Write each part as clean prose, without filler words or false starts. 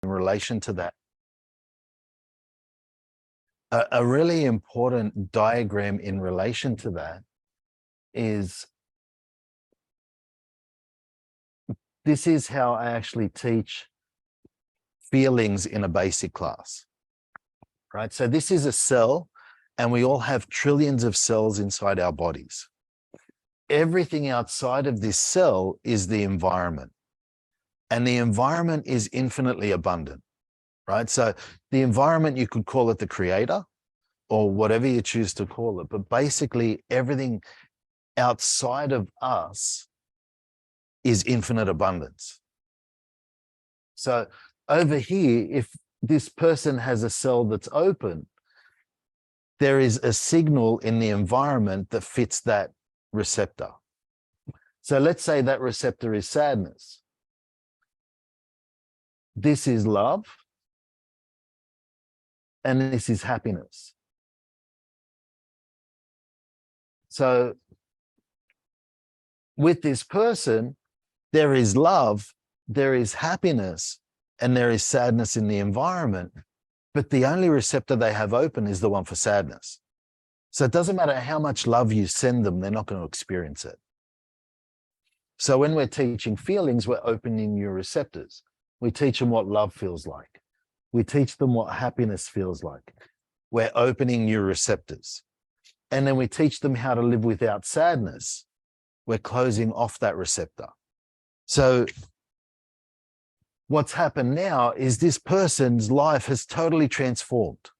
in relation to that. A really important diagram in relation to that is, this is how I actually teach feelings in a basic class, right? So this is a cell, and we all have trillions of cells inside our bodies. Everything outside of this cell is the environment, and the environment is infinitely abundant, right? So the environment, you could call it the creator or whatever you choose to call it, but basically everything outside of us is infinite abundance. So over here, if this person has a cell that's open, there is a signal in the environment that fits that receptor. So let's say that receptor is sadness. This is love, and this is happiness. So with this person, there is love, there is happiness, and there is sadness in the environment, but the only receptor they have open is the one for sadness. So it doesn't matter how much love you send them, they're not going to experience it. So when we're teaching feelings, we're opening new receptors. We teach them what love feels like. We teach them what happiness feels like. We're opening new receptors. And then we teach them how to live without sadness. We're closing off that receptor. So what's happened now is this person's life has totally transformed.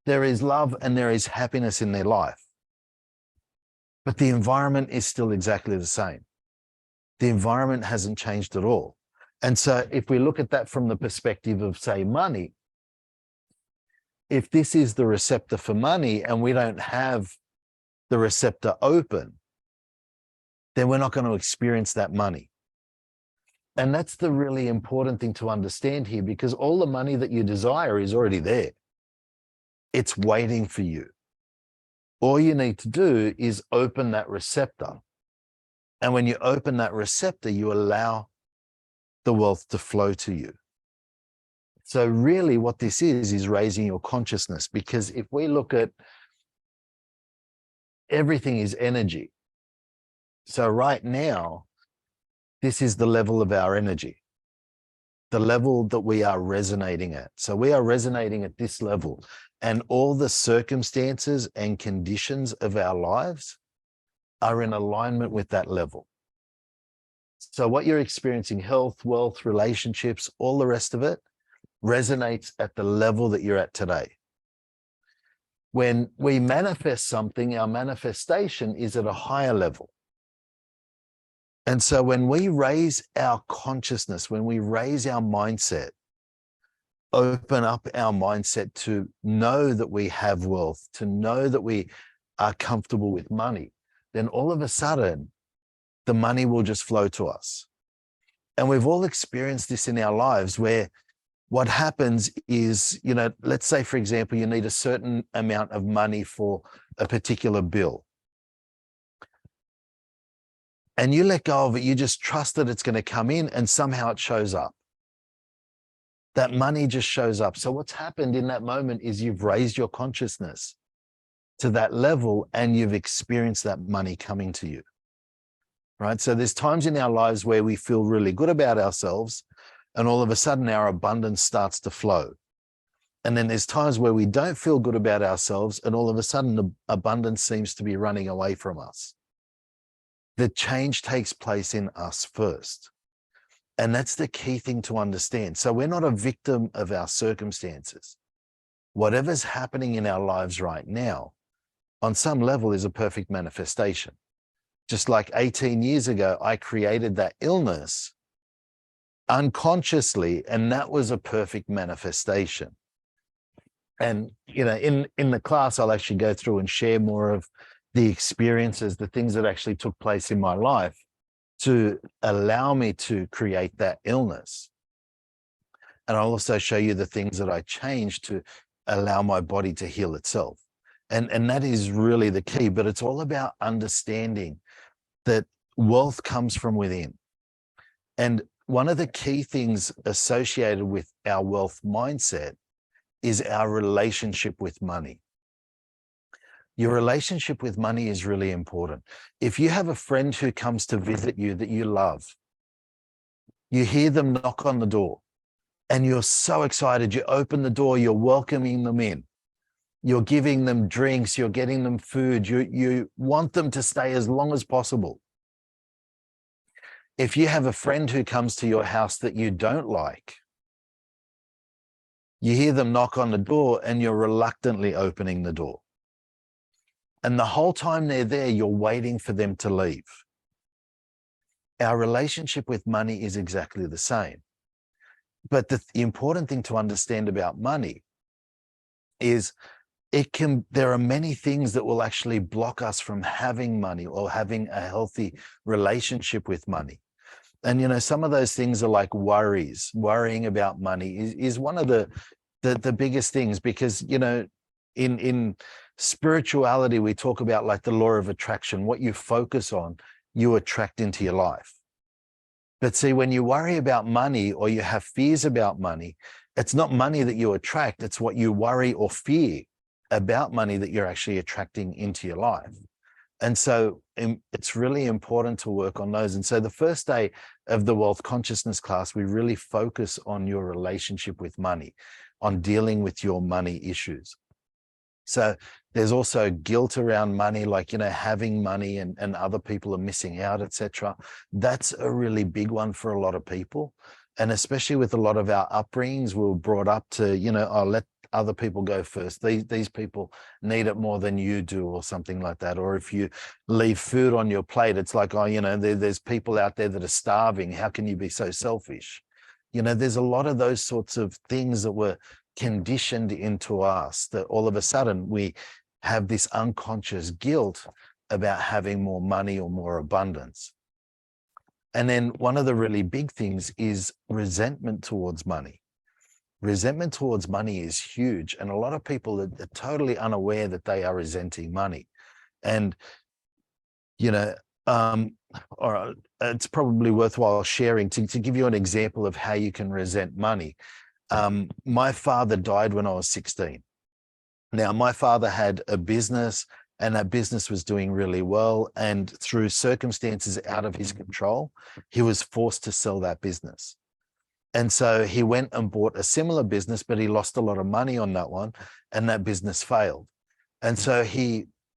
There is love and there is happiness in their life. But the environment is still exactly the same. The environment hasn't changed at all. And so if we look at that from the perspective of, say, money, if this is the receptor for money and we don't have the receptor open, then we're not going to experience that money. And that's the really important thing to understand here, because all the money that you desire is already there. It's waiting for you. All you need to do is open that receptor. And when you open that receptor, you allow the wealth to flow to you. So really what this is raising your consciousness, because if we look at everything is energy. So right now, this is the level of our energy, the level that we are resonating at. So we are resonating at this level, and all the circumstances and conditions of our lives are in alignment with that level. So what you're experiencing, health, wealth, relationships, all the rest of it, resonates at the level that you're at today. When we manifest something, our manifestation is at a higher level. And so when we raise our consciousness, when we raise our mindset, open up our mindset to know that we have wealth, to know that we are comfortable with money, then all of a sudden, the money will just flow to us. And we've all experienced this in our lives, where what happens is, you know, let's say, for example, you need a certain amount of money for a particular bill. And you let go of it, you just trust that it's going to come in, and somehow it shows up. That money just shows up. So what's happened in that moment is you've raised your consciousness to that level, and you've experienced that money coming to you. Right? So there's times in our lives where we feel really good about ourselves, and all of a sudden our abundance starts to flow. And then there's times where we don't feel good about ourselves, and all of a sudden the abundance seems to be running away from us. The change takes place in us first. And that's the key thing to understand. So we're not a victim of our circumstances. Whatever's happening in our lives right now, on some level, is a perfect manifestation. Just like 18 years ago, I created that illness unconsciously, and that was a perfect manifestation. And, you know, in the class, I'll actually go through and share more of the experiences, the things that actually took place in my life to allow me to create that illness. And I'll also show you the things that I changed to allow my body to heal itself. And that is really the key, but it's all about understanding that wealth comes from within. And one of the key things associated with our wealth mindset is our relationship with money. Your relationship with money is really important. If you have a friend who comes to visit you that you love, you hear them knock on the door and you're so excited, you open the door, you're welcoming them in. You're giving them drinks, you're getting them food, you want them to stay as long as possible. If you have a friend who comes to your house that you don't like, you hear them knock on the door and you're reluctantly opening the door. And the whole time they're there, you're waiting for them to leave. Our relationship with money is exactly the same. But the important thing to understand about money is there are many things that will actually block us from having money or having a healthy relationship with money. And, you know, some of those things are like worrying about money is one of the biggest things, because, you know, in spirituality, we talk about like the law of attraction. What you focus on, you attract into your life. But see, when you worry about money or you have fears about money, it's not money that you attract. It's what you worry or fear about money that you're actually attracting into your life. And so it's really important to work on those. And so the first day of the wealth consciousness class, we really focus on your relationship with money, on dealing with your money issues. So there's also guilt around money, like, you know, having money and other people are missing out, etc. That's a really big one for a lot of people. And especially with a lot of our upbringings, we were brought up to, you know, oh, let other people go first. These people need it more than you do, or something like that. Or if you leave food on your plate, it's like, oh, you know, there's people out there that are starving. How can you be so selfish? You know, there's a lot of those sorts of things that were conditioned into us, that all of a sudden we have this unconscious guilt about having more money or more abundance. And then one of the really big things is resentment towards money. Resentment towards money is huge. And a lot of people are totally unaware that they are resenting money. And, you know, or it's probably worthwhile sharing to give you an example of how you can resent money. My father died when I was 16. Now, my father had a business, and that business was doing really well. And through circumstances out of his control, he was forced to sell that business. And so he went and bought a similar business, but he lost a lot of money on that one, and that business failed. And so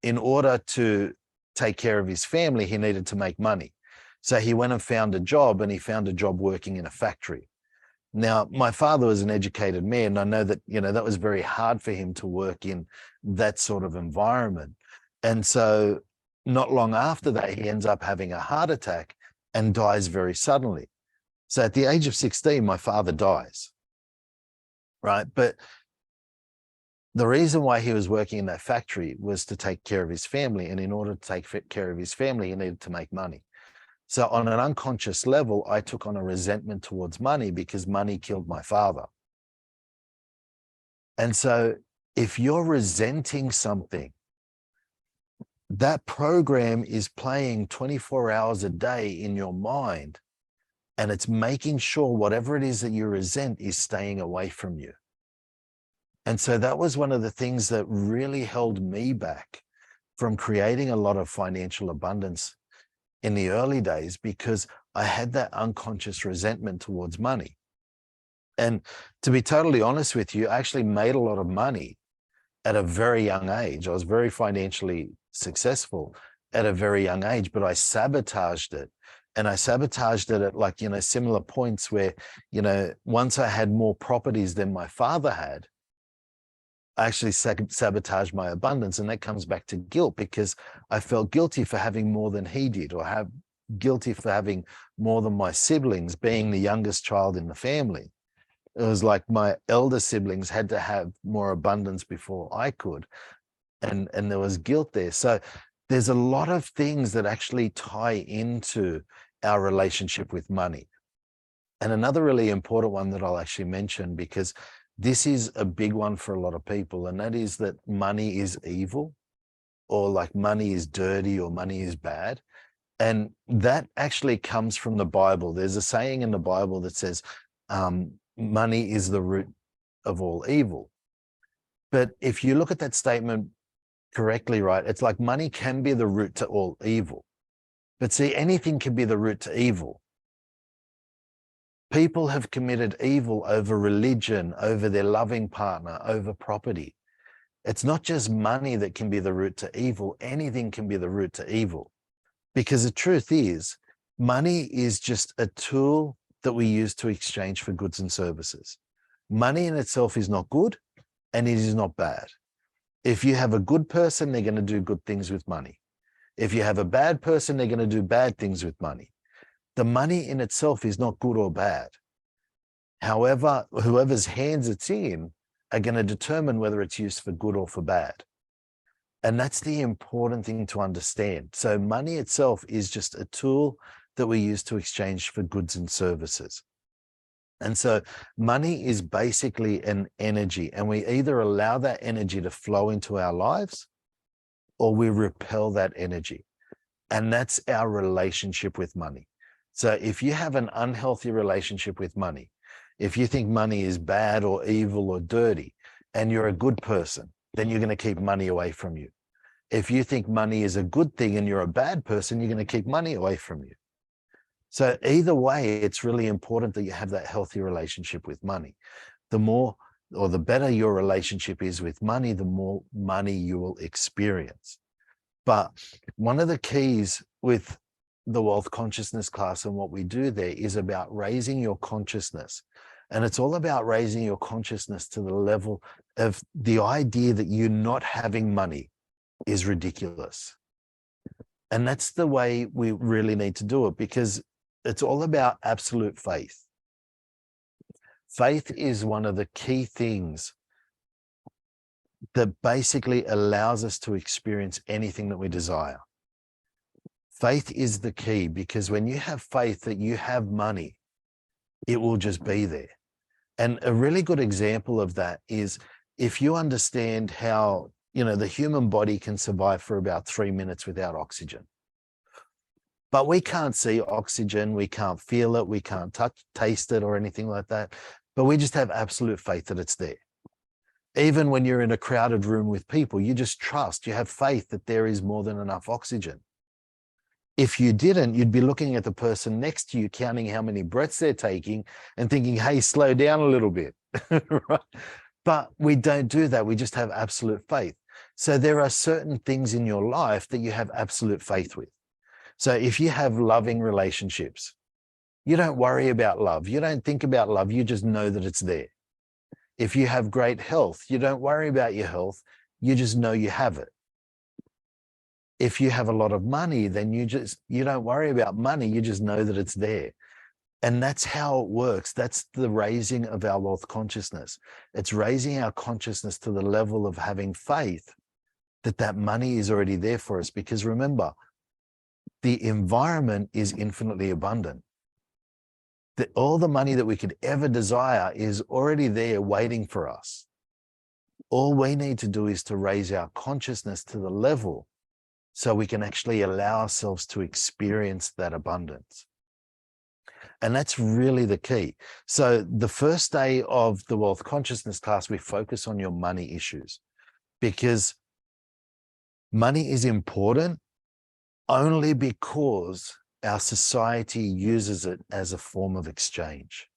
in order to take care of his family, he needed to make money. So he went and found a job, and he found a job working in a factory. Now, my father was an educated man, and I know that, you know, that was very hard for him to work in that sort of environment. And so not long after that, he ends up having a heart attack and dies very suddenly. So at the age of 16, my father dies, right? But the reason why he was working in that factory was to take care of his family. And in order to take care of his family, he needed to make money. So on an unconscious level, I took on a resentment towards money because money killed my father. And so if you're resenting something, that program is playing 24 hours a day in your mind, and it's making sure whatever it is that you resent is staying away from you. And so that was one of the things that really held me back from creating a lot of financial abundance in the early days, because I had that unconscious resentment towards money. And to be totally honest with you, I actually made a lot of money at a very young age. I was very financially successful at a very young age, but I sabotaged it. And I sabotaged it at, like, you know, similar points where, you know, once I had more properties than my father had, I actually sabotaged my abundance. And that comes back to guilt, because I felt guilty for having more than he did, or guilty for having more than my siblings, being the youngest child in the family. It was like my elder siblings had to have more abundance before I could. And there was guilt there. So there's a lot of things that actually tie into our relationship with money. And another really important one that I'll actually mention, because this is a big one for a lot of people, and that is that money is evil, or like money is dirty, or money is bad. And that actually comes from the Bible. There's a saying in the Bible that says, money is the root of all evil. But if you look at that statement correctly, right, it's like money can be the root to all evil. But see, anything can be the root to evil. People have committed evil over religion, over their loving partner, over property. It's not just money that can be the root to evil. Anything can be the root to evil. Because the truth is, money is just a tool that we use to exchange for goods and services. Money in itself is not good, and it is not bad. If you have a good person, they're going to do good things with money. If you have a bad person, they're going to do bad things with money. The money in itself is not good or bad. However, whoever's hands it's in are going to determine whether it's used for good or for bad. And that's the important thing to understand. So money itself is just a tool that we use to exchange for goods and services. And so money is basically an energy, and we either allow that energy to flow into our lives or we repel that energy. And that's our relationship with money. So if you have an unhealthy relationship with money, if you think money is bad or evil or dirty, and you're a good person, then you're going to keep money away from you. If you think money is a good thing and you're a bad person, you're going to keep money away from you. So either way, it's really important that you have that healthy relationship with money. The more or the better your relationship is with money, the more money you will experience. But one of the keys with the wealth consciousness class and what we do there is about raising your consciousness. And it's all about raising your consciousness to the level of the idea that you not having money is ridiculous. And that's the way we really need to do it, because it's all about absolute faith. Faith is one of the key things that basically allows us to experience anything that we desire. Faith is the key, because when you have faith that you have money, it will just be there. And a really good example of that is if you understand how, the human body can survive for about 3 minutes without oxygen. But we can't see oxygen, we can't feel it, we can't taste it or anything like that. But we just have absolute faith that it's there. Even when you're in a crowded room with people, you just trust, you have faith that there is more than enough oxygen. If you didn't, you'd be looking at the person next to you, counting how many breaths they're taking and thinking, hey, slow down a little bit. Right? But we don't do that. We just have absolute faith. So there are certain things in your life that you have absolute faith with. So if you have loving relationships, you don't worry about love. You don't think about love. You just know that it's there. If you have great health, you don't worry about your health. You just know you have it. If you have a lot of money, then you don't worry about money. You just know that it's there. And that's how it works. That's the raising of our wealth consciousness. It's raising our consciousness to the level of having faith that that money is already there for us. Because remember, the environment is infinitely abundant. That all the money that we could ever desire is already there waiting for us. All we need to do is to raise our consciousness to the level so we can actually allow ourselves to experience that abundance. And that's really the key. So the first day of the wealth consciousness class, we focus on your money issues, because money is important only because our society uses it as a form of exchange.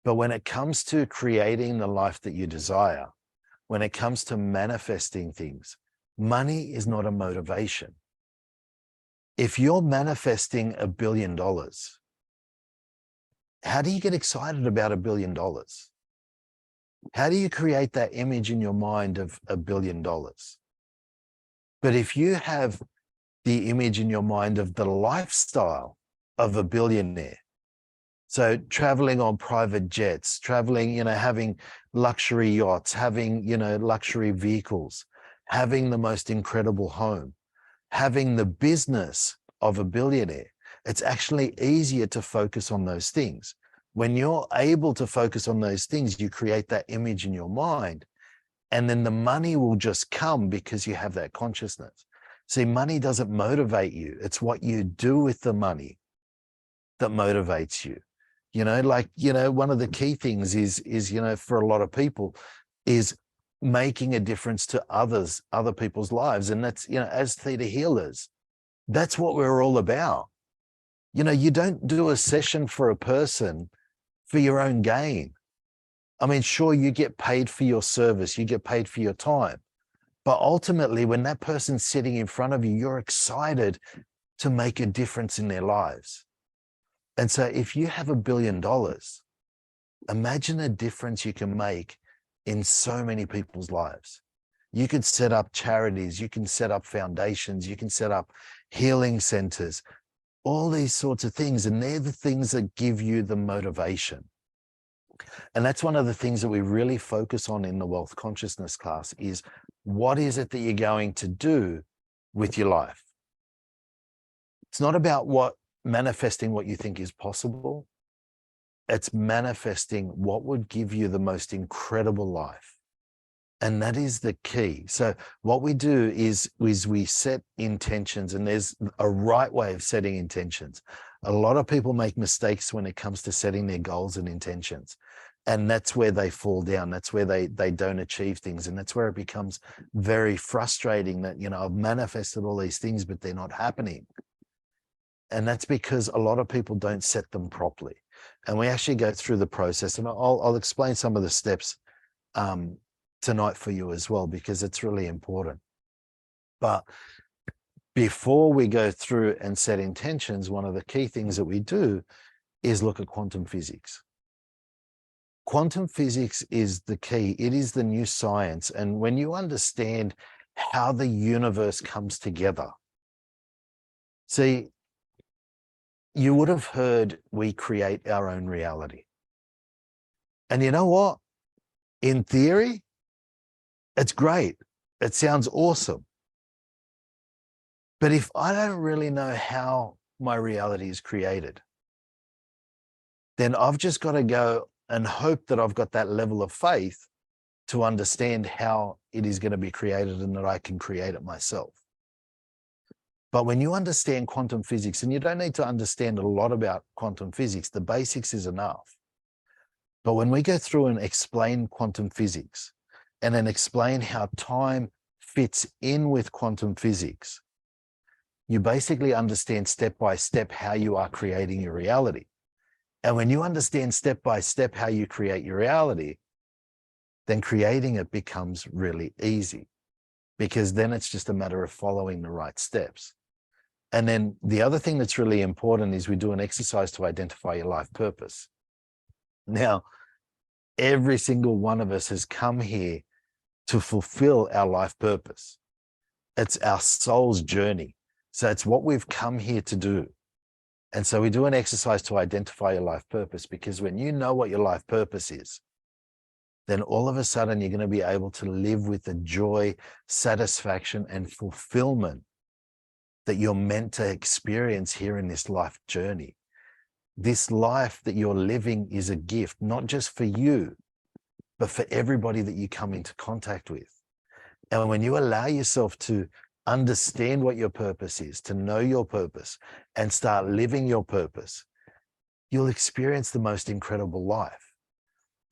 But when it comes to creating the life that you desire, when it comes to manifesting things, money is not a motivation. If you're manifesting $1 billion, how do you get excited about $1 billion? How do you create that image in your mind of $1 billion? But if you have the image in your mind of the lifestyle of a billionaire, so traveling on private jets, traveling, having luxury yachts, having, luxury vehicles, having the most incredible home, having the business of a billionaire, it's actually easier to focus on those things. When you're able to focus on those things, you create that image in your mind, and then the money will just come because you have that consciousness. See, money doesn't motivate you. It's what you do with the money that motivates you. One of the key things is, for a lot of people is making a difference to other people's lives. And that's, as theta healers, that's what we're all about. You don't do a session for a person for your own gain. I mean, sure, you get paid for your service, you get paid for your time. But ultimately, when that person's sitting in front of you, you're excited to make a difference in their lives. And so if you have $1 billion, imagine the difference you can make in so many people's lives. You could set up charities, you can set up foundations, you can set up healing centers, all these sorts of things. And they're the things that give you the motivation. And that's one of the things that we really focus on in the wealth consciousness class is, what is it that you're going to do with your life? It's not about manifesting what you think is possible. It's manifesting what would give you the most incredible life. And that is the key. So what we do is we set intentions, and there's a right way of setting intentions. A lot of people make mistakes when it comes to setting their goals and intentions. And that's where they fall down. That's where they don't achieve things. And that's where it becomes very frustrating that, I've manifested all these things, but they're not happening. And that's because a lot of people don't set them properly. And we actually go through the process, and I'll explain some of the steps tonight for you as well, because it's really important. But before we go through and set intentions, one of the key things that we do is look at quantum physics. Quantum physics is the key. It is the new science. And when you understand how the universe comes together, see, you would have heard we create our own reality. And you know what? In theory, it's great. It sounds awesome. But if I don't really know how my reality is created, then I've just got to go and hope that I've got that level of faith to understand how it is going to be created and that I can create it myself. But when you understand quantum physics, and you don't need to understand a lot about quantum physics, the basics is enough. But when we go through and explain quantum physics and then explain how time fits in with quantum physics, you basically understand step by step how you are creating your reality. And when you understand step by step how you create your reality, then creating it becomes really easy, because then it's just a matter of following the right steps. And then the other thing that's really important is we do an exercise to identify your life purpose. Now, every single one of us has come here to fulfill our life purpose. It's our soul's journey. So it's what we've come here to do. And so we do an exercise to identify your life purpose, because when you know what your life purpose is, then all of a sudden you're going to be able to live with the joy, satisfaction, and fulfillment that you're meant to experience here in this life journey. This life that you're living is a gift, not just for you, but for everybody that you come into contact with. And when you allow yourself to understand what your purpose is, to know your purpose, and start living your purpose, you'll experience the most incredible life.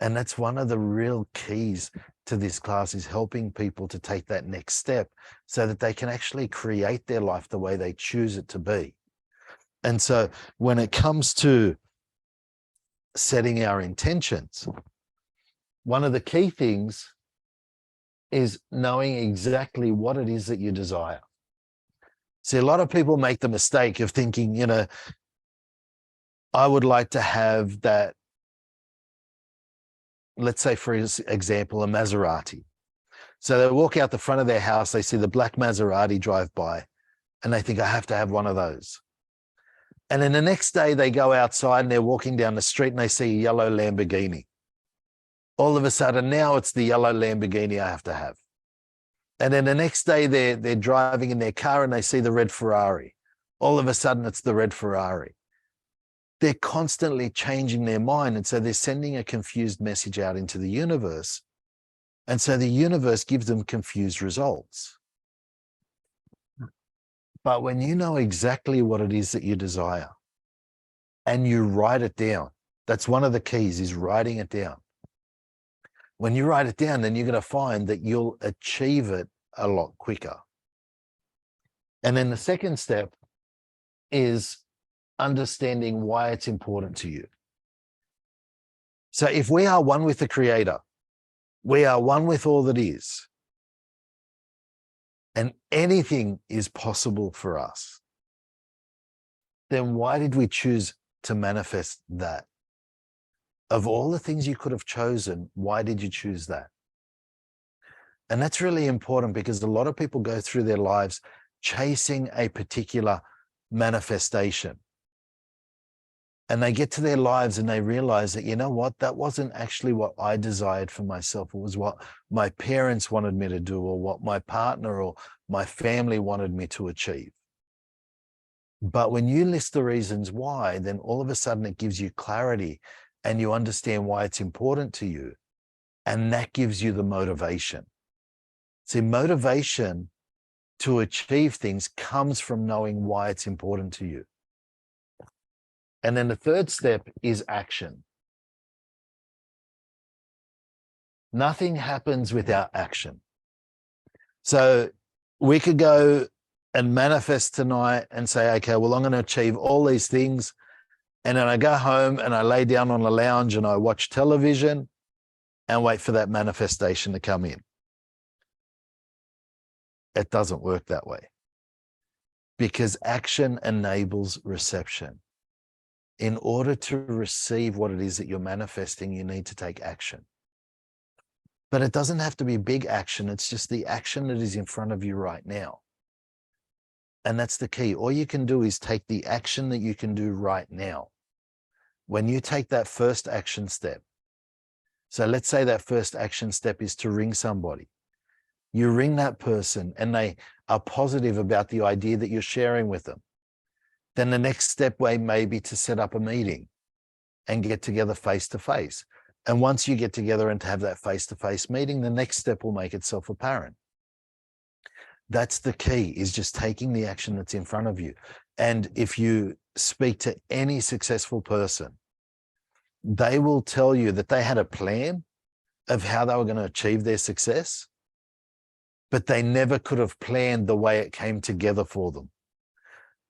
And that's one of the real keys to this class, is helping people to take that next step so that they can actually create their life the way they choose it to be. And so when it comes to setting our intentions, one of the key things is knowing exactly what it is that you desire. See, a lot of people make the mistake of thinking, I would like to have that, let's say, for example, a Maserati. So they walk out the front of their house, they see the black Maserati drive by, and they think, I have to have one of those. And then the next day they go outside and they're walking down the street and they see a yellow Lamborghini. All of a sudden now it's the yellow Lamborghini I have to have. And then the next day they're driving in their car and they see the red Ferrari. All of a sudden it's the red Ferrari. They're constantly changing their mind. And so they're sending a confused message out into the universe. And so the universe gives them confused results. But when you know exactly what it is that you desire and you write it down, that's one of the keys, is writing it down. When you write it down, then you're going to find that you'll achieve it a lot quicker. And then the second step is understanding why it's important to you. So if we are one with the Creator, we are one with all that is, and anything is possible for us, then why did we choose to manifest that? Of all the things you could have chosen, why did you choose that? And that's really important, because a lot of people go through their lives chasing a particular manifestation. And they get to their lives and they realize that, you know what, that wasn't actually what I desired for myself. It was what my parents wanted me to do, or what my partner or my family wanted me to achieve. But when you list the reasons why, then all of a sudden it gives you clarity and you understand why it's important to you. And that gives you the motivation. See, motivation to achieve things comes from knowing why it's important to you. And then the third step is action. Nothing happens without action. So we could go and manifest tonight and say, okay, well, I'm going to achieve all these things. And then I go home and I lay down on the lounge and I watch television and wait for that manifestation to come in. It doesn't work that way, because action enables reception. In order to receive what it is that you're manifesting, you need to take action. But it doesn't have to be big action. It's just the action that is in front of you right now. And that's the key. All you can do is take the action that you can do right now. When you take that first action step, so let's say that first action step is to ring somebody. You ring that person and they are positive about the idea that you're sharing with them. Then the next step may be to set up a meeting and get together face to face. And once you get together and to have that face to face meeting, the next step will make itself apparent. That's the key, is just taking the action that's in front of you. And if you speak to any successful person, they will tell you that they had a plan of how they were going to achieve their success, but they never could have planned the way it came together for them.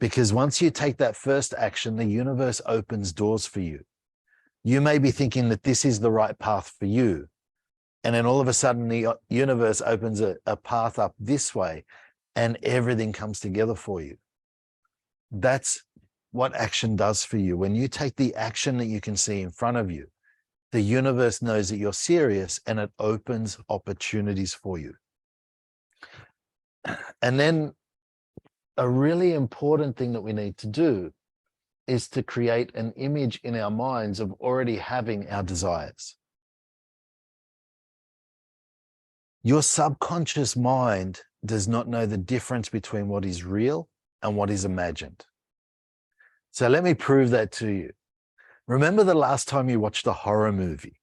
Because once you take that first action, the universe opens doors for you. You may be thinking that this is the right path for you. And then all of a sudden, the universe opens a path up this way and everything comes together for you. That's what action does for you. When you take the action that you can see in front of you, the universe knows that you're serious and it opens opportunities for you. And then a really important thing that we need to do is to create an image in our minds of already having our desires. Your subconscious mind does not know the difference between what is real and what is imagined. So let me prove that to you. Remember the last time you watched a horror movie?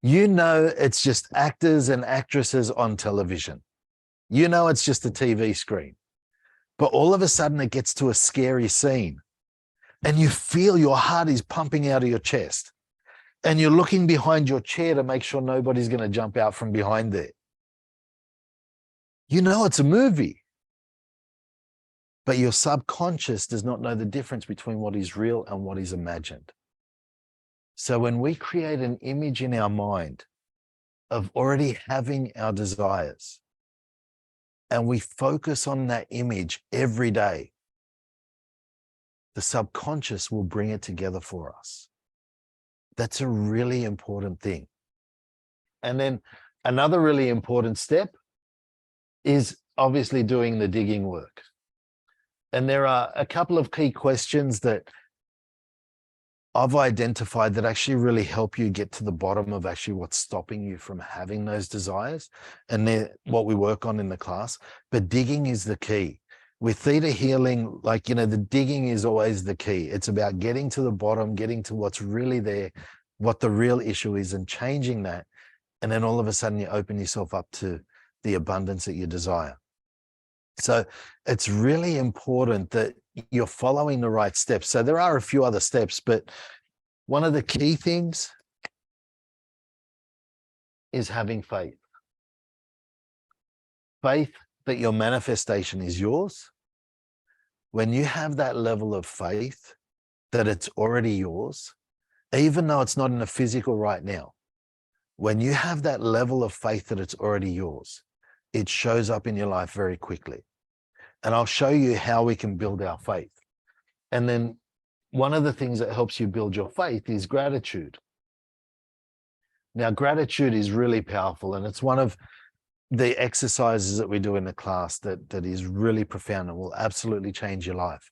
You know it's just actors and actresses on television. You know it's just a TV screen. But all of a sudden it gets to a scary scene and you feel your heart is pumping out of your chest and you're looking behind your chair to make sure nobody's going to jump out from behind there. You know it's a movie, but your subconscious does not know the difference between what is real and what is imagined. So when we create an image in our mind of already having our desires, and we focus on that image every day, the subconscious will bring it together for us. That's a really important thing. And then another really important step is obviously doing the digging work. And there are a couple of key questions that I've identified that actually really help you get to the bottom of actually what's stopping you from having those desires. And they're what we work on in the class. But digging is the key. With theta healing, the digging is always the key. It's about getting to the bottom, getting to what's really there, what the real issue is, and changing that. And then all of a sudden you open yourself up to the abundance that you desire. So it's really important that you're following the right steps. So there are a few other steps, but one of the key things is having faith. Faith that your manifestation is yours. When you have that level of faith that it's already yours, even though it's not in the physical right now, when you have that level of faith that it's already yours, it shows up in your life very quickly. And I'll show you how we can build our faith. And then one of the things that helps you build your faith is gratitude. Now, gratitude is really powerful, and it's one of the exercises that we do in the class that is really profound and will absolutely change your life.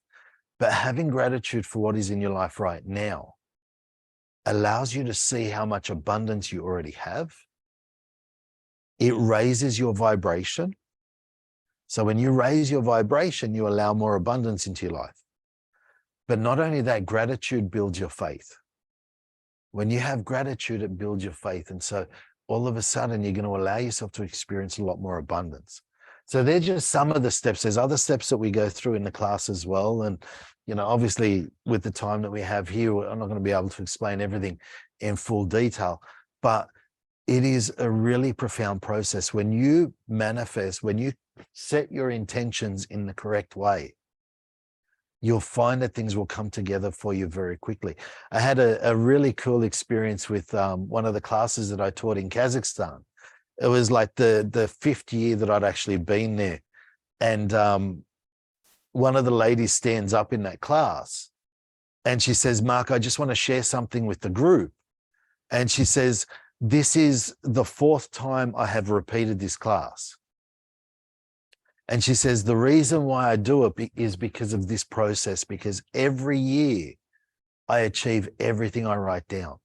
But having gratitude for what is in your life right now allows you to see how much abundance you already have. It raises your vibration. So when you raise your vibration, you allow more abundance into your life. But not only that, gratitude builds your faith. When you have gratitude, it builds your faith. And so all of a sudden, you're going to allow yourself to experience a lot more abundance. So they're just some of the steps. There's other steps that we go through in the class as well. And, you know, obviously with the time that we have here, I'm not going to be able to explain everything in full detail, but it is a really profound process. When you manifest, when you set your intentions in the correct way, you'll find that things will come together for you very quickly. I had a really cool experience with one of the classes that I taught in Kazakhstan. It was like the fifth year that I'd actually been there. And one of the ladies stands up in that class and she says, Mark, I just want to share something with the group. And she says, this is the fourth time I have repeated this class. And she says, the reason why I do it is because of this process, because every year I achieve everything I write down.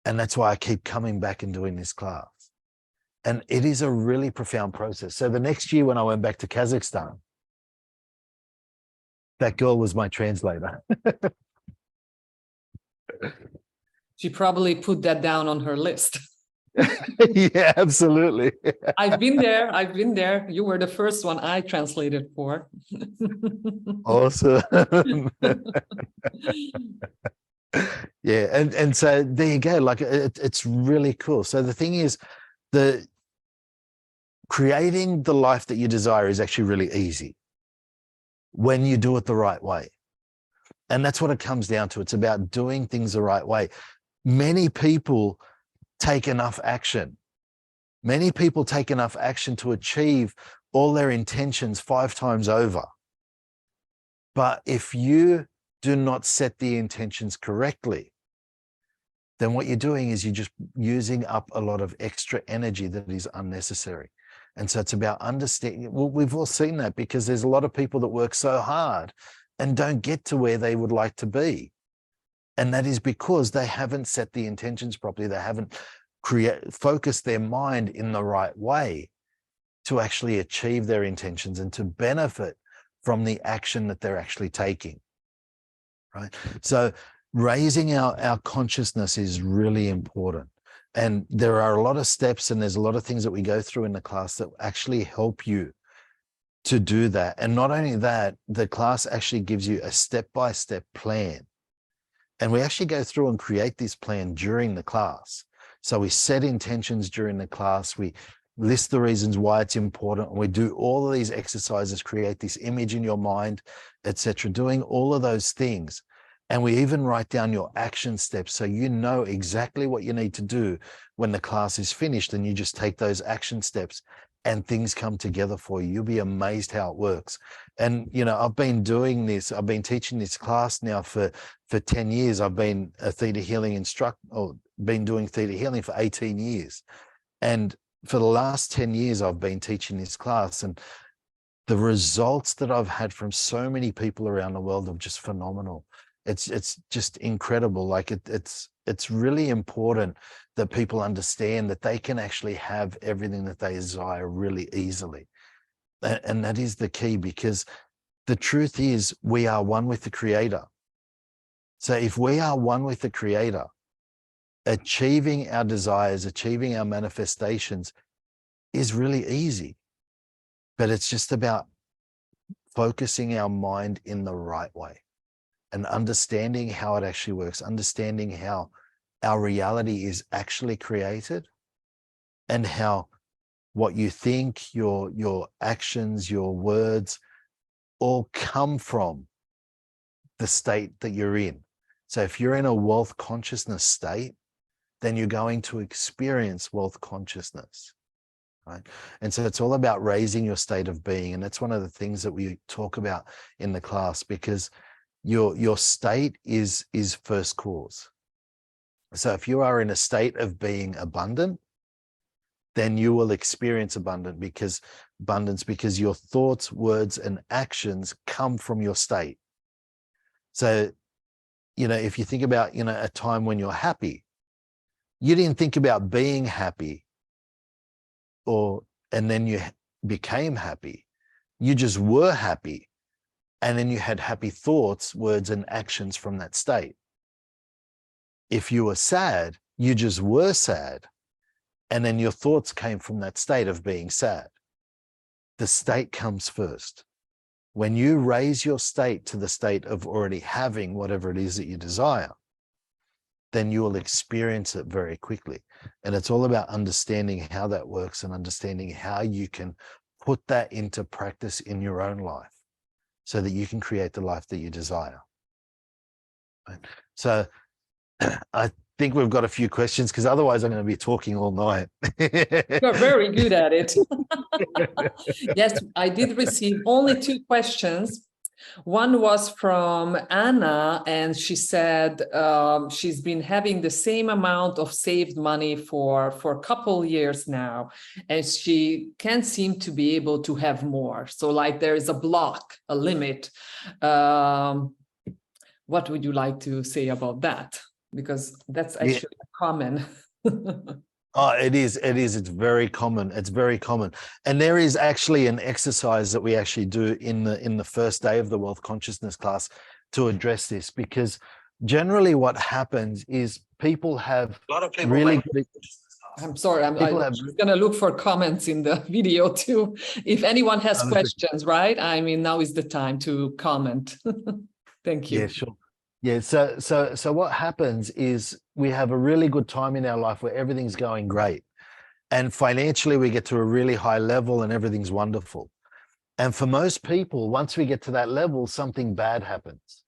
And that's why I keep coming back and doing this class. And it is a really profound process. So the next year when I went back to Kazakhstan, that girl was my translator. She probably put that down on her list. Yeah, absolutely. I've been there. I've been there. You were the first one I translated for. Awesome. Yeah, and so there you go. Like it's really cool. So the thing is, creating the life that you desire is actually really easy when you do it the right way. And that's what it comes down to. It's about doing things the right way. Many people take enough action. Many people take enough action to achieve all their intentions 5 times over. But if you do not set the intentions correctly, then what you're doing is you're just using up a lot of extra energy that is unnecessary. And so it's about understanding. Well, we've all seen that because there's a lot of people that work so hard and don't get to where they would like to be. And that is because they haven't set the intentions properly. They haven't focused their mind in the right way to actually achieve their intentions and to benefit from the action that they're actually taking, right? So raising our consciousness is really important. And there are a lot of steps and there's a lot of things that we go through in the class that actually help you to do that. And not only that, the class actually gives you a step-by-step plan. And we actually go through and create this plan during the class. So we set intentions during the class. We list the reasons why it's important. And we do all of these exercises, create this image in your mind, etc., doing all of those things. And we even write down your action steps so you know exactly what you need to do when the class is finished, and you just take those action steps and things come together for you. You'll be amazed how it works. And, you know, I've been doing this, I've been teaching this class now for 10 years. I've been a theta healing instructor, or been doing theta healing for 18 years. And for the last 10 years, I've been teaching this class, and the results that I've had from so many people around the world are just phenomenal. It's just incredible. Like it's really important that people understand that they can actually have everything that they desire really easily. And that is the key, because the truth is we are one with the Creator. So if we are one with the Creator, achieving our desires, achieving our manifestations is really easy. But it's just about focusing our mind in the right way and understanding how it actually works, understanding how our reality is actually created, and how what you think, your actions, your words all come from the state that you're in. So if you're in a wealth consciousness state, then you're going to experience wealth consciousness, right? And so it's all about raising your state of being. And that's one of the things that we talk about in the class, because your state is first cause. So if you are in a state of being abundant, then you will experience abundance because your thoughts, words, and actions come from your state. So, if you think about, a time when you're happy, you didn't think about being happy and then you became happy. You just were happy. And then you had happy thoughts, words, and actions from that state. If you were sad, you just were sad. And then your thoughts came from that state of being sad. The state comes first. When you raise your state to the state of already having whatever it is that you desire, then you will experience it very quickly. And it's all about understanding how that works and understanding how you can put that into practice in your own life so that you can create the life that you desire. Right? So I think we've got a few questions, because otherwise I'm going to be talking all night. You're very good at it. Yes, I did receive only 2 questions. One was from Anna, and she said she's been having the same amount of saved money for a couple years now, and she can't seem to be able to have more. So like there is a block, a limit. What would you like to say about that? Because that's actually common. Oh, it is. It's very common. It's very common. And there is actually an exercise that we actually do in the first day of the wealth consciousness class to address this, because generally what happens is people have A lot of people really like good. I'm sorry, I'm People going to look for comments in the video too. If anyone has questions, right? I mean, now is the time to comment. Thank you. Yeah, sure. Yeah, so what happens is we have a really good time in our life where everything's going great. And financially, we get to a really high level and everything's wonderful. And for most people, once we get to that level, something bad happens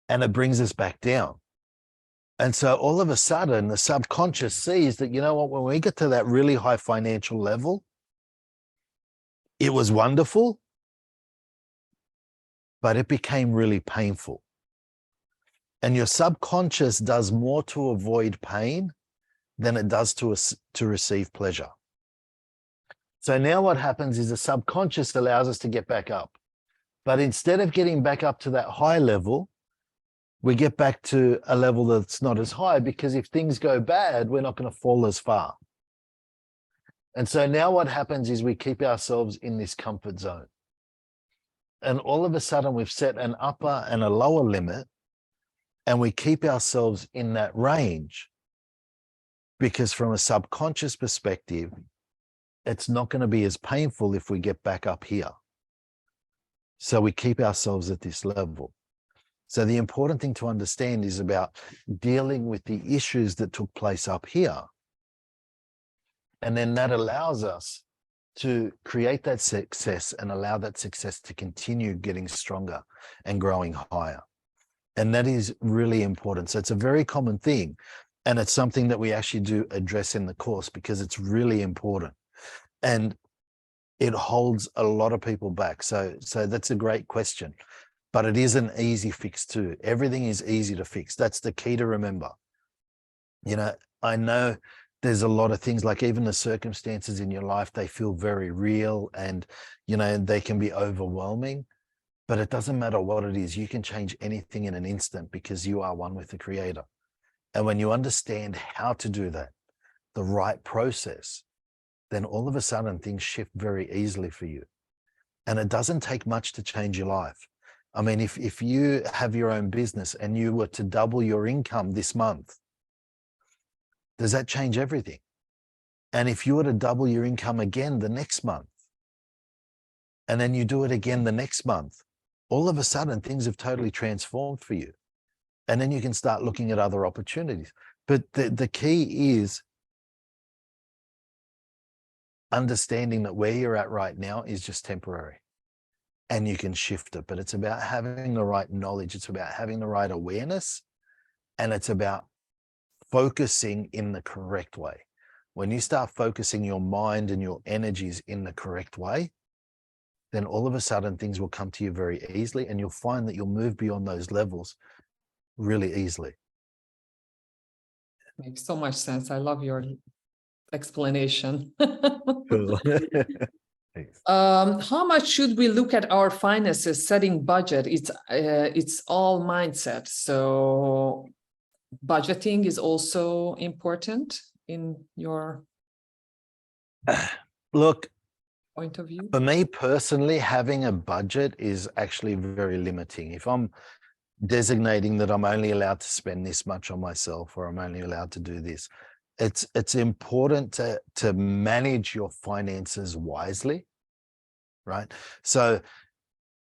and it brings us back down. And so all of a sudden, the subconscious sees that, you know what, when we get to that really high financial level, it was wonderful, but it became really painful. And your subconscious does more to avoid pain than it does to receive pleasure. So now what happens is the subconscious allows us to get back up. But instead of getting back up to that high level, we get back to a level that's not as high, because if things go bad, we're not going to fall as far. And so now what happens is we keep ourselves in this comfort zone. And all of a sudden we've set an upper and a lower limit, and we keep ourselves in that range, because from a subconscious perspective, it's not going to be as painful if we get back up here. So we keep ourselves at this level. So the important thing to understand is about dealing with the issues that took place up here. And then that allows us to create that success and allow that success to continue getting stronger and growing higher. And that is really important. So it's a very common thing. And it's something that we actually do address in the course, because it's really important. And it holds a lot of people back. So that's a great question. But it is an easy fix too. Everything is easy to fix. That's the key to remember. I know there's a lot of things, like even the circumstances in your life, they feel very real and, they can be overwhelming. But it doesn't matter what it is. You can change anything in an instant, because you are one with the Creator. And when you understand how to do that, the right process, then all of a sudden things shift very easily for you. And it doesn't take much to change your life. I mean, if you have your own business and you were to double your income this month, does that change everything? And if you were to double your income again the next month, and then you do it again the next month, all of a sudden things have totally transformed for you. And then you can start looking at other opportunities. But the key is understanding that where you're at right now is just temporary, and you can shift it. But it's about having the right knowledge. It's about having the right awareness, and it's about focusing in the correct way. When you start focusing your mind and your energies in the correct way, then all of a sudden things will come to you very easily, and you'll find that you'll move beyond those levels really easily. Makes so much sense. I love your explanation. Cool. Thanks. How much should we look at our finances, setting budget? It's all mindset. So budgeting is also important in your Look, point of view? for me personally, having a budget is actually very limiting. If I'm designating that I'm only allowed to spend this much on myself, or I'm only allowed to do this, it's important to manage your finances wisely, right? So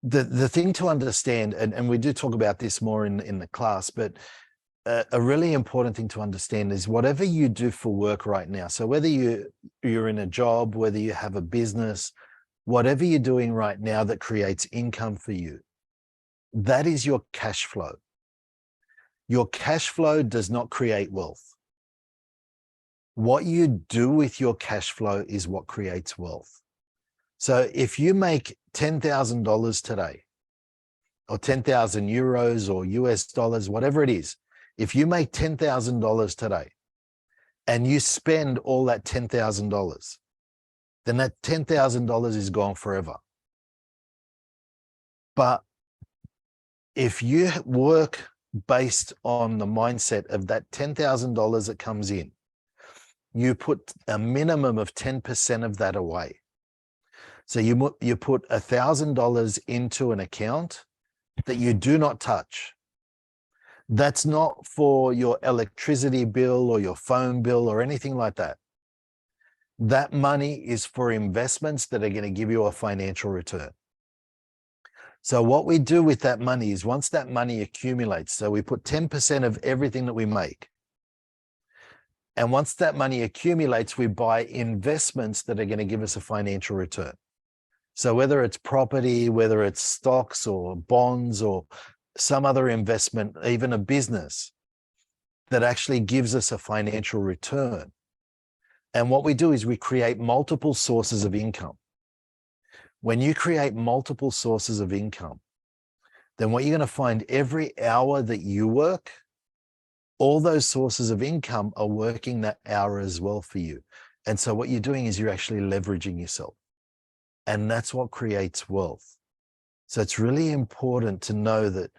the thing to understand, and we do talk about this more in the class, but a really important thing to understand is whatever you do for work right now, so whether you're in a job, whether you have a business, whatever you're doing right now that creates income for you, that is your cash flow. Your cash flow does not create wealth. What you do with your cash flow is what creates wealth. So if you make $10,000 today, or 10,000 euros or US dollars, whatever it is, if you make $10,000 today and you spend all that $10,000, then that $10,000 is gone forever. But if you work based on the mindset of that $10,000 that comes in, you put a minimum of 10% of that away. So you put $1,000 into an account that you do not touch. That's not for your electricity bill or your phone bill or anything like that. That money is for investments that are going to give you a financial return. So what we do with that money is, once that money accumulates, so we put 10% of everything that we make. And once that money accumulates, we buy investments that are going to give us a financial return. So whether it's property, whether it's stocks or bonds or some other investment, even a business that actually gives us a financial return. And what we do is we create multiple sources of income. When you create multiple sources of income, then what you're going to find, every hour that you work, all those sources of income are working that hour as well for you. And so what you're doing is you're actually leveraging yourself. And that's what creates wealth. So it's really important to know that,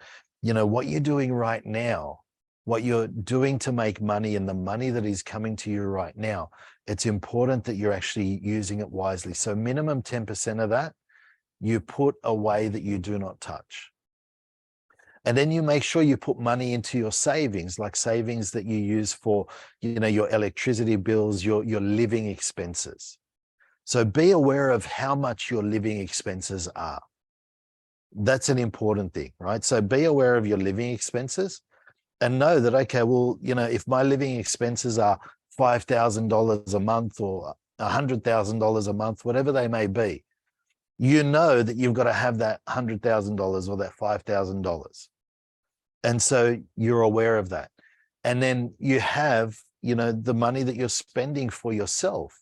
you know, what you're doing right now, what you're doing to make money, and the money that is coming to you right now, it's important that you're actually using it wisely. So minimum 10% of that you put away that you do not touch. And then you make sure you put money into your savings, like savings that you use for, you know, your electricity bills, your living expenses. So be aware of how much your living expenses are. That's an important thing, right? So be aware of your living expenses and know that, okay, well, you know, if my living expenses are $5,000 a month or $100,000 a month, whatever they may be, you know that you've got to have that $100,000 or that $5,000. And so you're aware of that. And then you have, you know, the money that you're spending for yourself,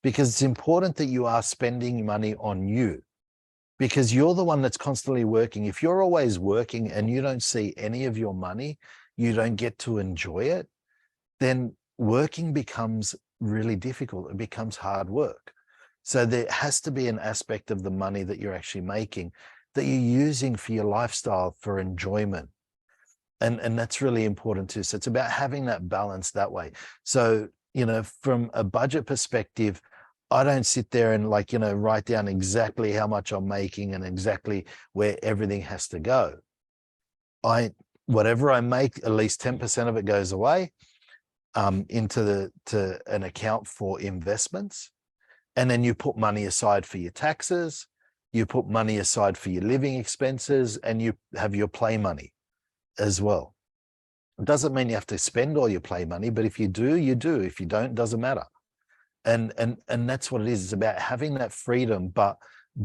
because it's important that you are spending money on you, because you're the one that's constantly working. If you're always working and you don't see any of your money, you don't get to enjoy it, then working becomes really difficult. It becomes hard work. So there has to be an aspect of the money that you're actually making that you're using for your lifestyle, for enjoyment. And that's really important too. So it's about having that balance that way. So, you know, from a budget perspective, I don't sit there and, like, you know, write down exactly how much I'm making and exactly where everything has to go. Whatever I make, at least 10% of it goes away into an account for investments. And then you put money aside for your taxes. you put money aside for your living expenses, and you have your play money as well. It doesn't mean you have to spend all your play money, but if you do, you do. If you don't, doesn't matter. And that's what it is. It's about having that freedom, but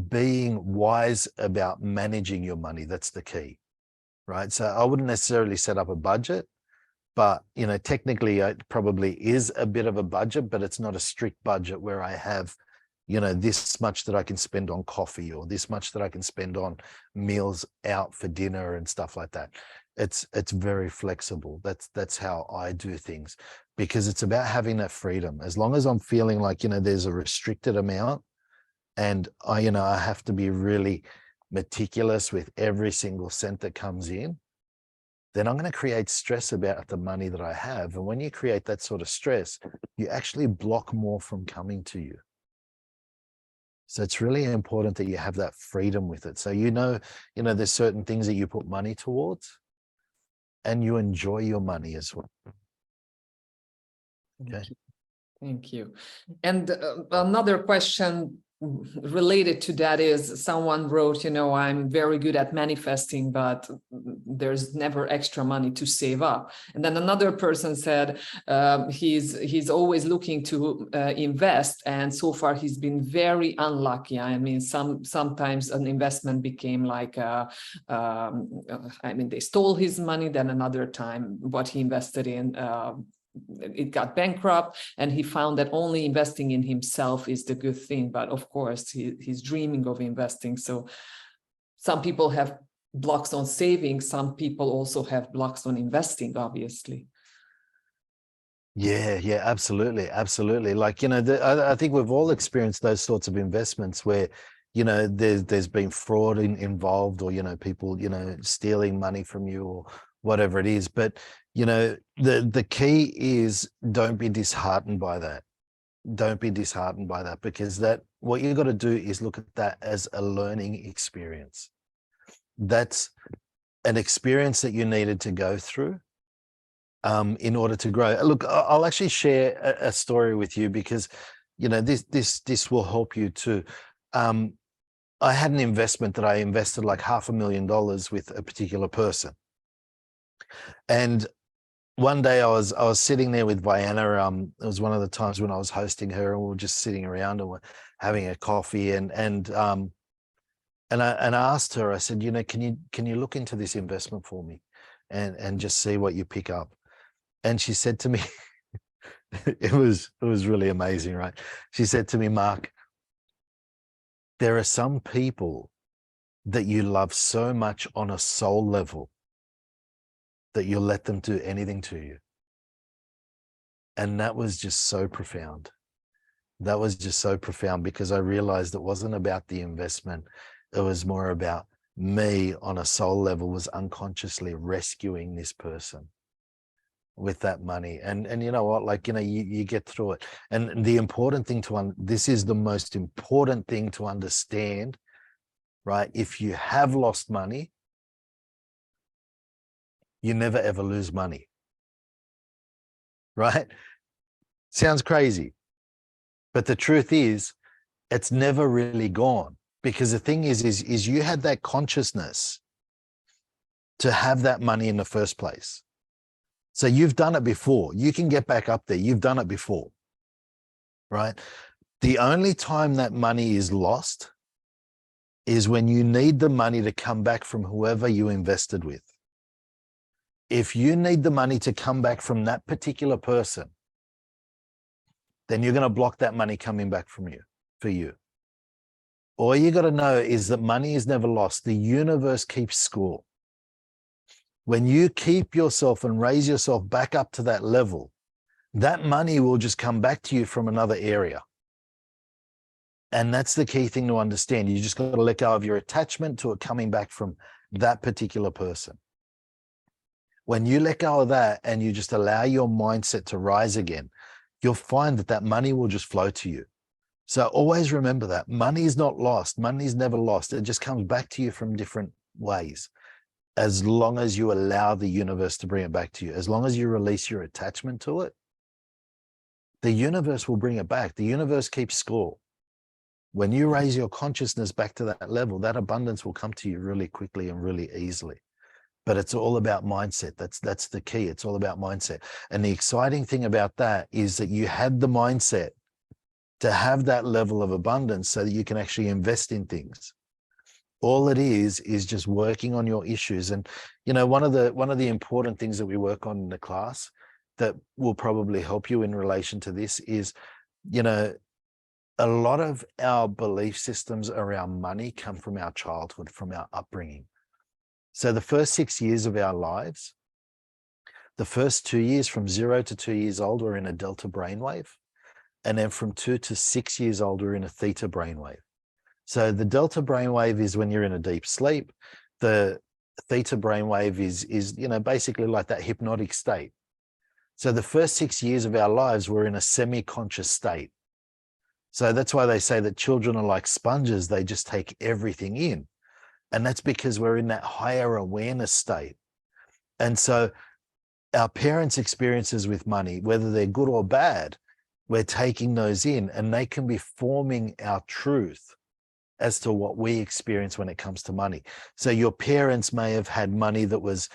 being wise about managing your money. That's the key, right? So I wouldn't necessarily set up a budget, but, you know, technically it probably is a bit of a budget, but it's not a strict budget where I have, you know, this much that I can spend on coffee, or this much that I can spend on meals out for dinner and stuff like that. It's very flexible. That's how I do things, because it's about having that freedom. As long as I'm feeling like, you know, there's a restricted amount, and I have to be really meticulous with every single cent that comes in, then I'm going to create stress about the money that I have. And when you create that sort of stress, you actually block more from coming to you. So it's really important that you have that freedom with it. So, you know, there's certain things that you put money towards, and you enjoy your money as well. Okay. Thank you. And another question related to that is, someone wrote, you know, I'm very good at manifesting, but there's never extra money to save up. And then another person said he's always looking to invest, and so far he's been very unlucky. I mean, sometimes an investment became like they stole his money. Then another time what he invested in, it got bankrupt, and he found that only investing in himself is the good thing. But of course, he's dreaming of investing. So some people have blocks on saving. Some people also have blocks on investing, obviously. Yeah, absolutely. Like, you know, I think we've all experienced those sorts of investments where, you know, there's been fraud involved, or, you know, people, you know, stealing money from you, or whatever it is. But, you know, the key is, don't be disheartened by that. Don't be disheartened by that, because what you've got to do is look at that as a learning experience. That's an experience that you needed to go through in order to grow. Look, I'll actually share a story with you, because, you know, this will help you too. I had an investment that I invested like $500,000 with a particular person. And one day I was sitting there with Vienna. It was one of the times when I was hosting her, and we were just sitting around and we're having a coffee. And I asked her, I said, you know, can you look into this investment for me, and just see what you pick up? And she said to me, it was really amazing, right? She said to me, Mark, there are some people that you love so much on a soul level that you'll let them do anything to you. And that was just so profound. That was just so profound, because I realized it wasn't about the investment. It was more about me on a soul level was unconsciously rescuing this person with that money. And you know what, like, you know, you get through it. And the important thing this is the most important thing to understand, right? If you have lost money, you never ever lose money, right? Sounds crazy, but the truth is, it's never really gone, because the thing is you had that consciousness to have that money in the first place. So you've done it before. You can get back up there. You've done it before, right? The only time that money is lost is when you need the money to come back from whoever you invested with. If you need the money to come back from that particular person, then you're going to block that money coming back for you. All you got to know is that money is never lost. The universe keeps score. When you keep yourself and raise yourself back up to that level, that money will just come back to you from another area. And that's the key thing to understand. You just got to let go of your attachment to it coming back from that particular person. When you let go of that and you just allow your mindset to rise again, you'll find that money will just flow to you. So always remember that money is not lost. Money is never lost. It just comes back to you from different ways. As long as you allow the universe to bring it back to you, as long as you release your attachment to it, the universe will bring it back. The universe keeps score. When you raise your consciousness back to that level, that abundance will come to you really quickly and really easily. But it's all about mindset. That's the key. It's all about mindset. And the exciting thing about that is that you had the mindset to have that level of abundance so that you can actually invest in things. All it is just working on your issues. And one of the important things that we work on in the class that will probably help you in relation to this is, a lot of our belief systems around money come from our childhood, from our upbringing. So the first 6 years of our lives, the first 2 years, from 0 to 2 years old, we're in a delta brainwave. And then from 2 to 6 years old, we're in a theta brainwave. So the delta brainwave is when you're in a deep sleep. The theta brainwave is basically like that hypnotic state. So the first 6 years of our lives, we're in a semi-conscious state. So that's why they say that children are like sponges. They just take everything in. And that's because we're in that higher awareness state. And so our parents' experiences with money, whether they're good or bad, we're taking those in, and they can be forming our truth as to what we experience when it comes to money. So your parents may have had money that was,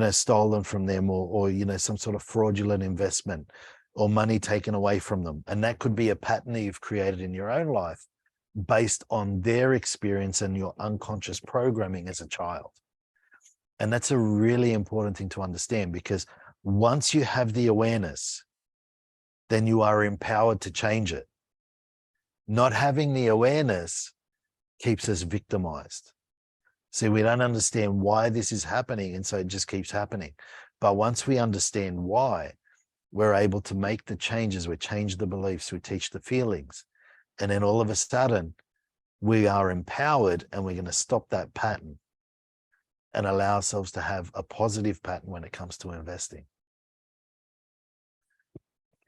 stolen from them, or some sort of fraudulent investment, or money taken away from them. And that could be a pattern that you've created in your own life based on their experience and your unconscious programming as a child. And that's a really important thing to understand, because once you have the awareness, then you are empowered to change it. Not having the awareness keeps us victimized. See, we don't understand why this is happening, and so it just keeps happening. But once we understand why, we're able to make the changes. We change the beliefs, we teach the feelings, and then all of a sudden we are empowered, and we're going to stop that pattern and allow ourselves to have a positive pattern when it comes to investing.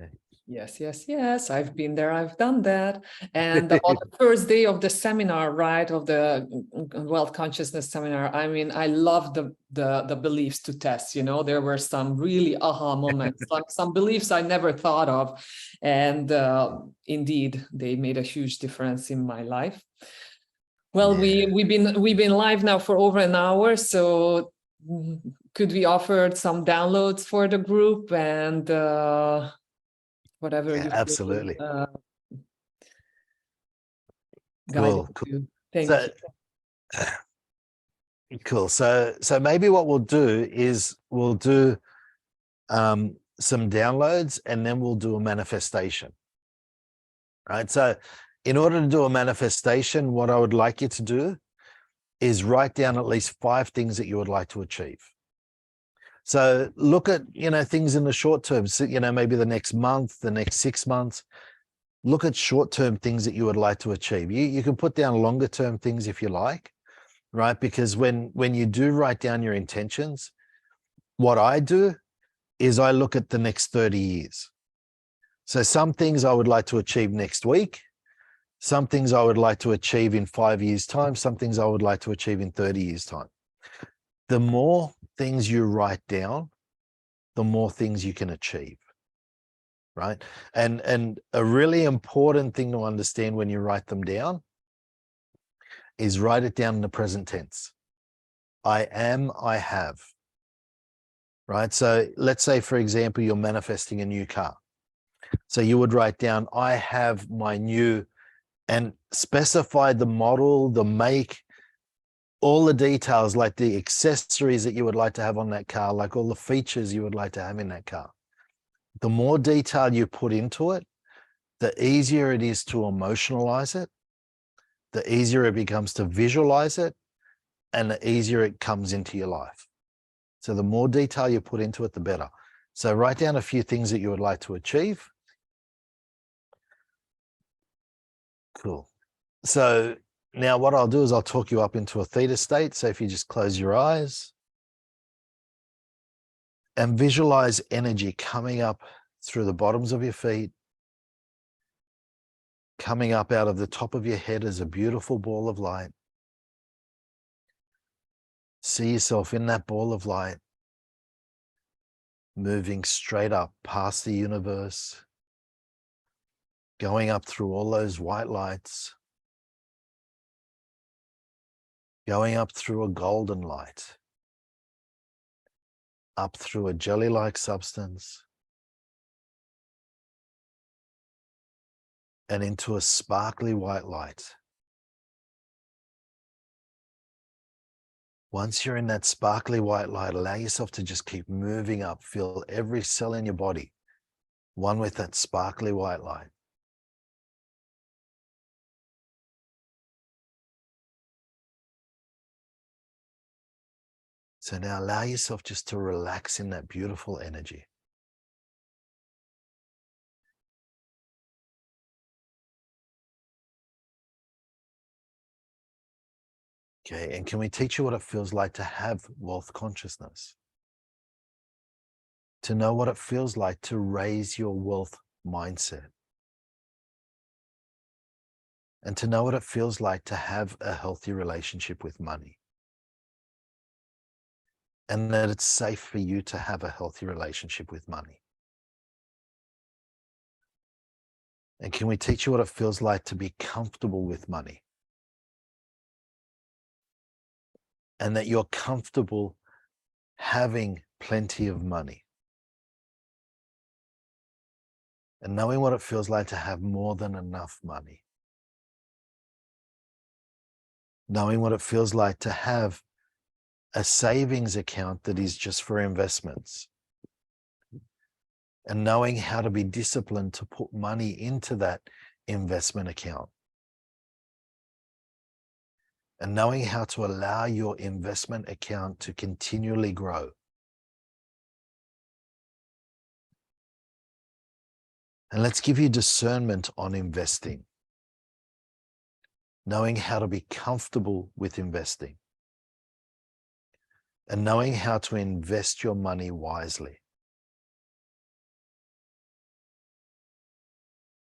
Okay. Yes. I've been there. I've done that. And on the first day of the seminar, right, of the wealth consciousness seminar, I mean, I love the beliefs to test. There were some really aha moments, like some beliefs I never thought of, and indeed, they made a huge difference in my life. Well, Yeah. we've been live now for over an hour, so could we offer some downloads for the group and whatever you feel, Absolutely. guided Cool. to. Thank you. Cool. So maybe what we'll do is we'll do some downloads, and then we'll do a manifestation. Right. So in order to do a manifestation, what I would like you to do is write down at least 5 things that you would like to achieve. So look at, things in the short term, so, maybe the next month, the next 6 months. Look at short-term things that you would like to achieve. You can put down longer-term things if you like, right? Because when you do write down your intentions, what I do is I look at the next 30 years. So some things I would like to achieve next week, some things I would like to achieve in 5 years' time, some things I would like to achieve in 30 years' time. The more things you write down, the more things you can achieve, right? And a really important thing to understand when you write them down is write it down in the present tense. I am, I have, right? So let's say, for example, you're manifesting a new car. So you would write down, I have my new, and specify the model, the make, all the details, like the accessories that you would like to have on that car, like all the features you would like to have in that car. The more detail you put into it, the easier it is to emotionalize it, the easier it becomes to visualize it, and the easier it comes into your life. So the more detail you put into it, the better. So write down a few things that you would like to achieve. Cool. So now what I'll do is I'll talk you up into a theta state. So if you just close your eyes and visualize energy coming up through the bottoms of your feet, coming up out of the top of your head as a beautiful ball of light. See yourself in that ball of light, moving straight up past the universe, going up through all those white lights, going up through a golden light, up through a jelly-like substance, and into a sparkly white light. Once you're in that sparkly white light, allow yourself to just keep moving up. Feel every cell in your body, one with that sparkly white light. So now allow yourself just to relax in that beautiful energy. Okay, and can we teach you what it feels like to have wealth consciousness? To know what it feels like to raise your wealth mindset. And to know what it feels like to have a healthy relationship with money. And that it's safe for you to have a healthy relationship with money. And can we teach you what it feels like to be comfortable with money? And that you're comfortable having plenty of money. And knowing what it feels like to have more than enough money. Knowing what it feels like to have a savings account that is just for investments. And knowing how to be disciplined to put money into that investment account. And knowing how to allow your investment account to continually grow. And let's give you discernment on investing. Knowing how to be comfortable with investing. And knowing how to invest your money wisely.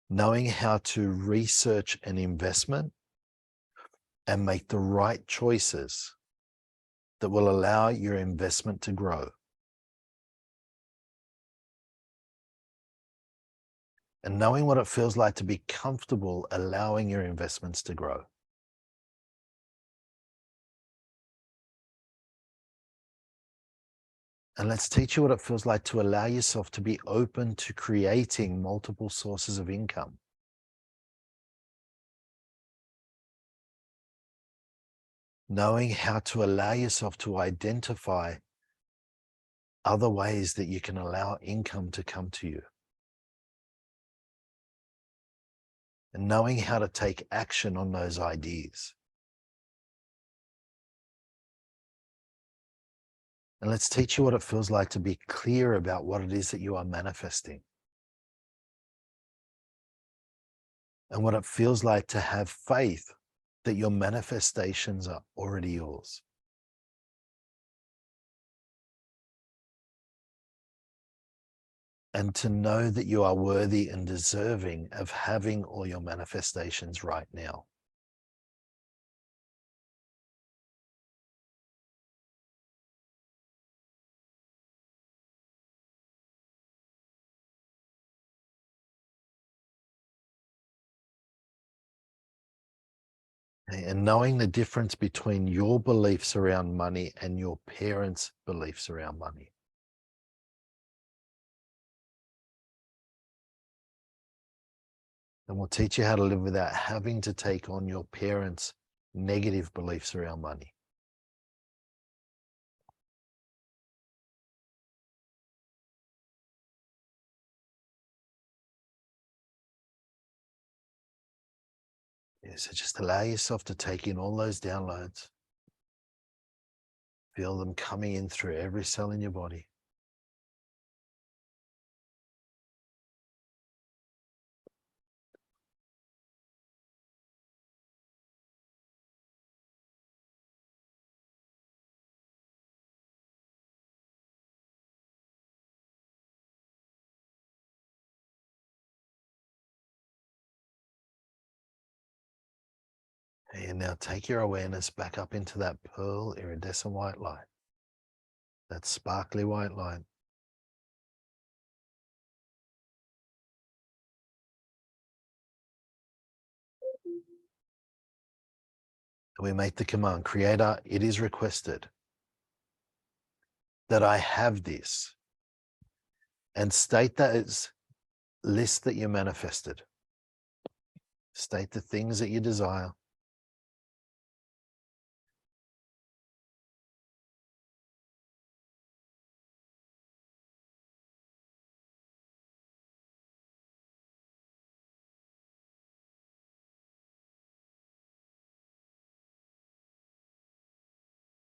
Knowing how to research an investment and make the right choices that will allow your investment to grow. And knowing what it feels like to be comfortable allowing your investments to grow. And let's teach you what it feels like to allow yourself to be open to creating multiple sources of income. Knowing how to allow yourself to identify other ways that you can allow income to come to you. And knowing how to take action on those ideas. And let's teach you what it feels like to be clear about what it is that you are manifesting. And what it feels like to have faith that your manifestations are already yours. And to know that you are worthy and deserving of having all your manifestations right now. And knowing the difference between your beliefs around money and your parents' beliefs around money. And we'll teach you how to live without having to take on your parents' negative beliefs around money. Yeah, so just allow yourself to take in all those downloads. Feel them coming in through every cell in your body. And now take your awareness back up into that pearl iridescent white light, that sparkly white light. We make the command, Creator, it is requested that I have this, and state that as list that you manifested. State the things that you desire.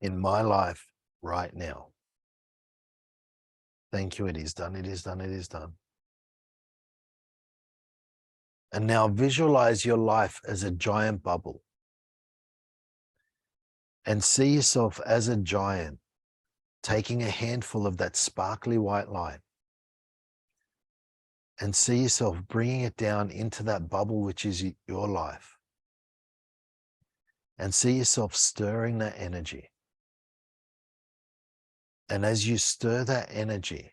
In my life right now. Thank you, it is done, it is done, it is done. And now visualize your life as a giant bubble. And see yourself as a giant taking a handful of that sparkly white light. And see yourself bringing it down into that bubble, which is your life. And see yourself stirring that energy. And as you stir that energy,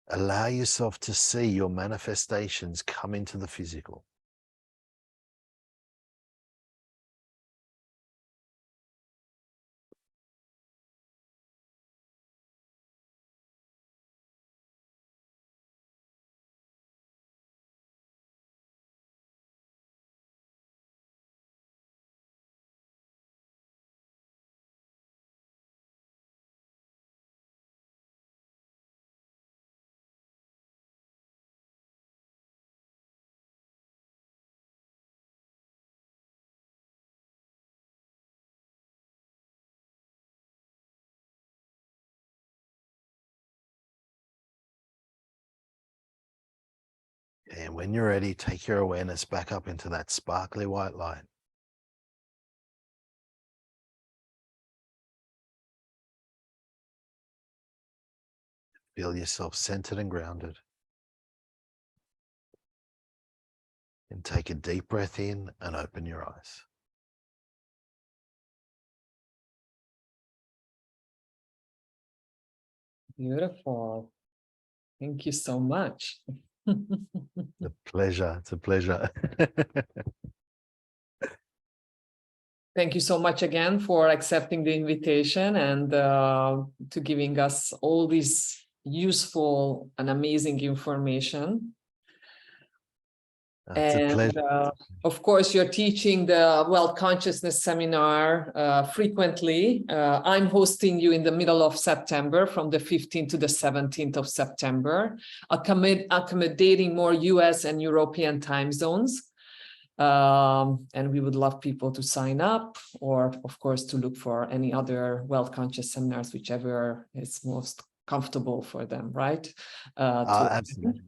allow yourself to see your manifestations come into the physical. And when you're ready, take your awareness back up into that sparkly white light. Feel yourself centered and grounded. And take a deep breath in and open your eyes. Beautiful. Thank you so much. A pleasure. It's a pleasure. Thank you so much again for accepting the invitation and to giving us all this useful and amazing information. It's a pleasure. Of course, you're teaching the Wealth Consciousness seminar frequently. I'm hosting you in the middle of September, from the 15th to the 17th of September, accommodating more US and European time zones. And we would love people to sign up, or of course to look for any other Wealth Conscious seminars, whichever is most comfortable for them, right? Absolutely.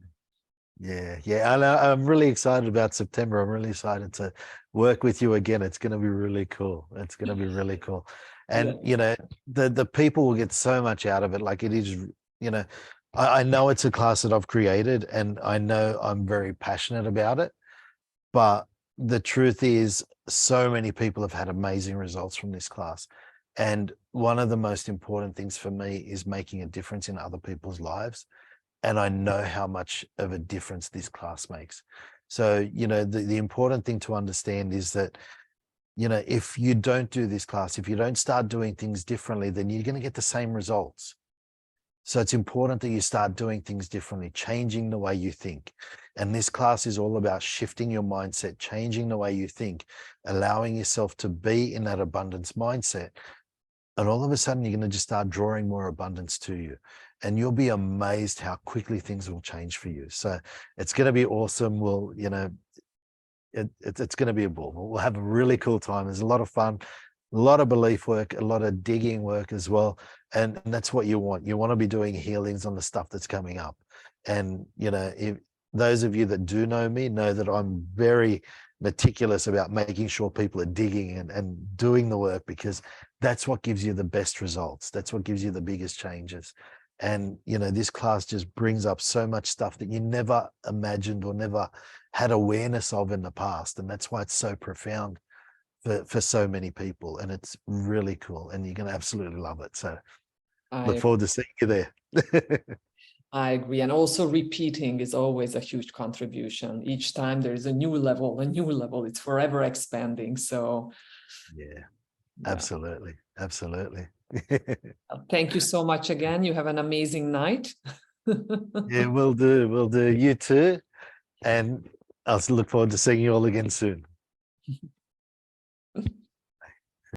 Yeah. And I'm really excited about September. I'm really excited to work with you again. It's going to be really cool. It's going to be really cool. And, you know, the people will get so much out of it. Like, it is, you know, I know it's a class that I've created, and I know I'm very passionate about it. But the truth is, so many people have had amazing results from this class. And one of the most important things for me is making a difference in other people's lives. And I know how much of a difference this class makes. So, you know, the important thing to understand is that, you know, if you don't do this class, if you don't start doing things differently, then you're going to get the same results. So it's important that you start doing things differently, changing the way you think. And this class is all about shifting your mindset, changing the way you think, allowing yourself to be in that abundance mindset. And all of a sudden, you're going to just start drawing more abundance to you. And you'll be amazed how quickly things will change for you. So it's going to be awesome. We'll, you know, it's going to be a ball. We'll have a really cool time. There's a lot of fun, a lot of belief work, a lot of digging work as well. And that's what you want. You want to be doing healings on the stuff that's coming up. And, you know, if those of you that do know me know that I'm very meticulous about making sure people are digging and doing the work, because that's what gives you the best results. That's what gives you the biggest changes. And, you know, this class just brings up so much stuff that you never imagined or never had awareness of in the past. And that's why it's so profound for so many people. And it's really cool. And you're going to absolutely love it. So look forward to seeing you there. I agree. And also repeating is always a huge contribution. Each time there is a new level, it's forever expanding. So Yeah, absolutely. Absolutely. thank you so much again. You have an amazing night. Yeah, we'll do. We'll do. You too. And I'll look forward to seeing you all again soon.